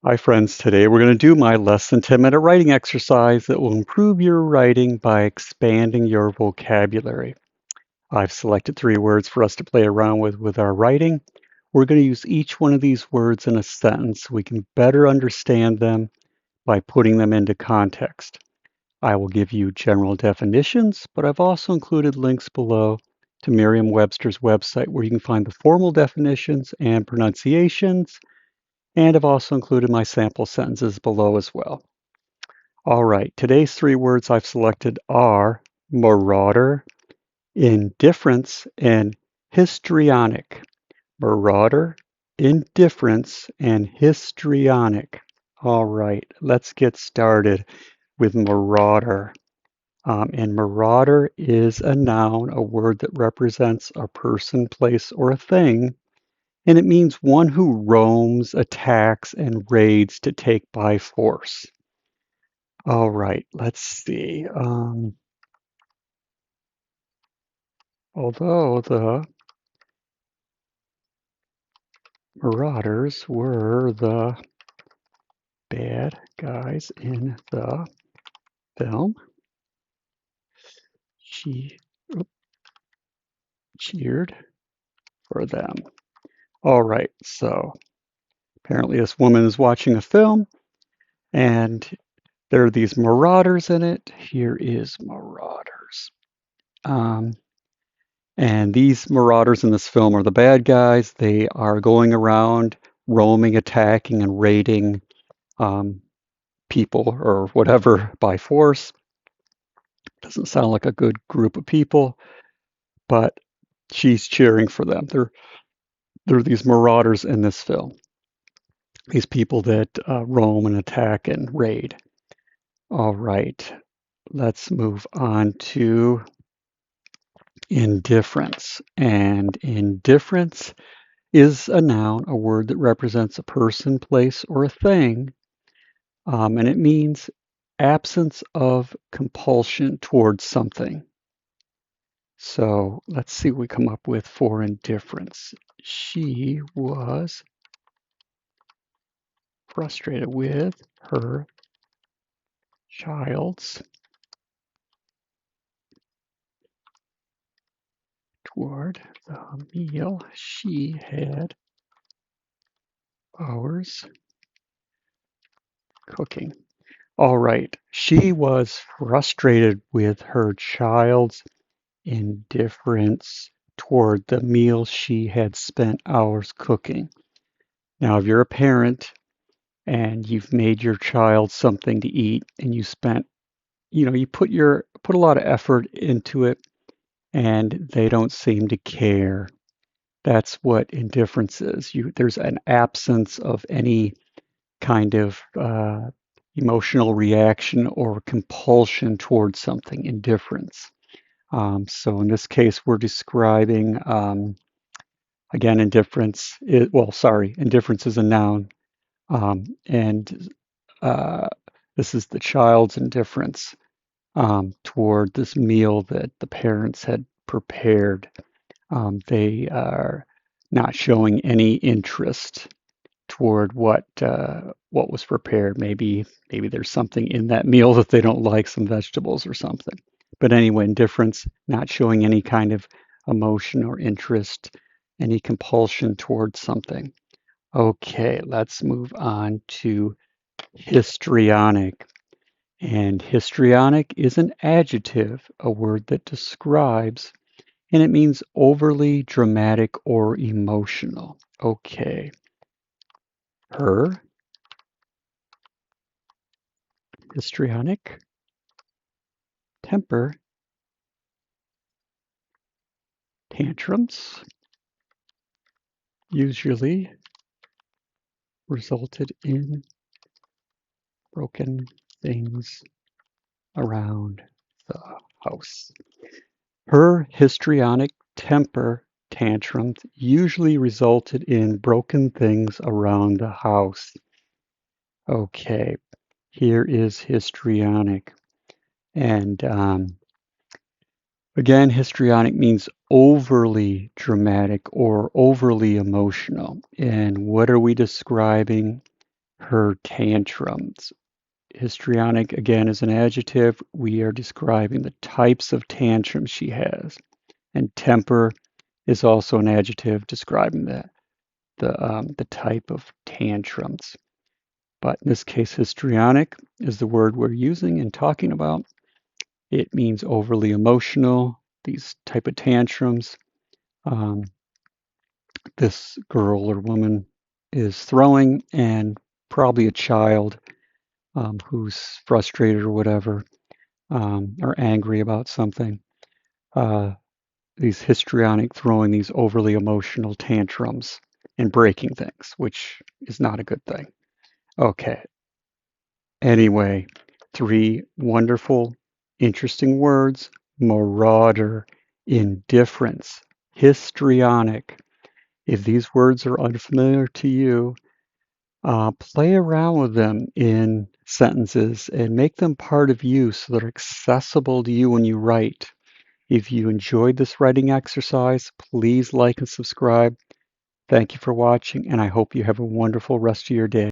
Hi friends, today we're going to do my less than 10-minute writing exercise that will improve your writing by expanding your vocabulary. I've selected 3 words for us to play around with our writing. We're going to use each one of these words in a sentence so we can better understand them by putting them into context. I will give you general definitions, but I've also included links below to Merriam-Webster's website where you can find the formal definitions and pronunciations, and I've also included my sample sentences below as well. All right, today's 3 words I've selected are marauder, indifference, and histrionic. Marauder, indifference, and histrionic. All right, let's get started with marauder. And marauder is a noun, a word that represents a person, place, or a thing. And it means one who roams, attacks, and raids to take by force. All right, let's see. Although the marauders were the bad guys in the film, she cheered for them. All right, so apparently this woman is watching a film and there are these marauders in it. Here is marauders. Um, And these marauders in this film are the bad guys. They are going around roaming, attacking, and raiding um, people or whatever by force. Doesn't sound like a good group of people, but she's cheering for them. They're these marauders in this film, these people that roam and attack and raid. All right, let's move on to indifference. And indifference is a noun, a word that represents a person, place, or a thing, and it means absence of compulsion towards something. So let's see what we come up with for indifference. She was frustrated with her child's toward the meal she had hours cooking. All right, she was frustrated with her child's indifference toward the meal she had spent hours cooking. Now, if you're a parent and you've made your child something to eat and you put a lot of effort into it and they don't seem to care. That's what indifference is. There's an absence of any kind of emotional reaction or compulsion towards something, indifference. So in this case, we're describing, again, indifference is a noun. And this is the child's indifference toward this meal that the parents had prepared. They are not showing any interest toward what was prepared. Maybe there's something in that meal that they don't like, some vegetables or something. But anyway, indifference, not showing any kind of emotion or interest, any compulsion towards something. Okay, let's move on to histrionic. And histrionic is an adjective, a word that describes, and it means overly dramatic or emotional. Okay, her histrionic temper tantrums usually resulted in broken things around the house. Her histrionic temper tantrums usually resulted in broken things around the house. Okay, here is histrionic. And again, histrionic means overly dramatic or overly emotional. And what are we describing? her tantrums. Histrionic, again, is an adjective. We are describing the types of tantrums she has. And temper is also an adjective describing the type of tantrums. But in this case, histrionic is the word we're using and talking about. It means overly emotional, these type of tantrums. Um, this girl or woman is throwing, and probably a child who's frustrated or whatever, or angry about something. Uh, these histrionic throwing these overly emotional tantrums and breaking things, which is not a good thing. Okay. Anyway, three wonderful, interesting words: marauder, indifference, histrionic. If these words are unfamiliar to you, play around with them in sentences and make them part of you so they're accessible to you when you write. If you enjoyed this writing exercise, please like and subscribe. Thank you for watching, and I hope you have a wonderful rest of your day.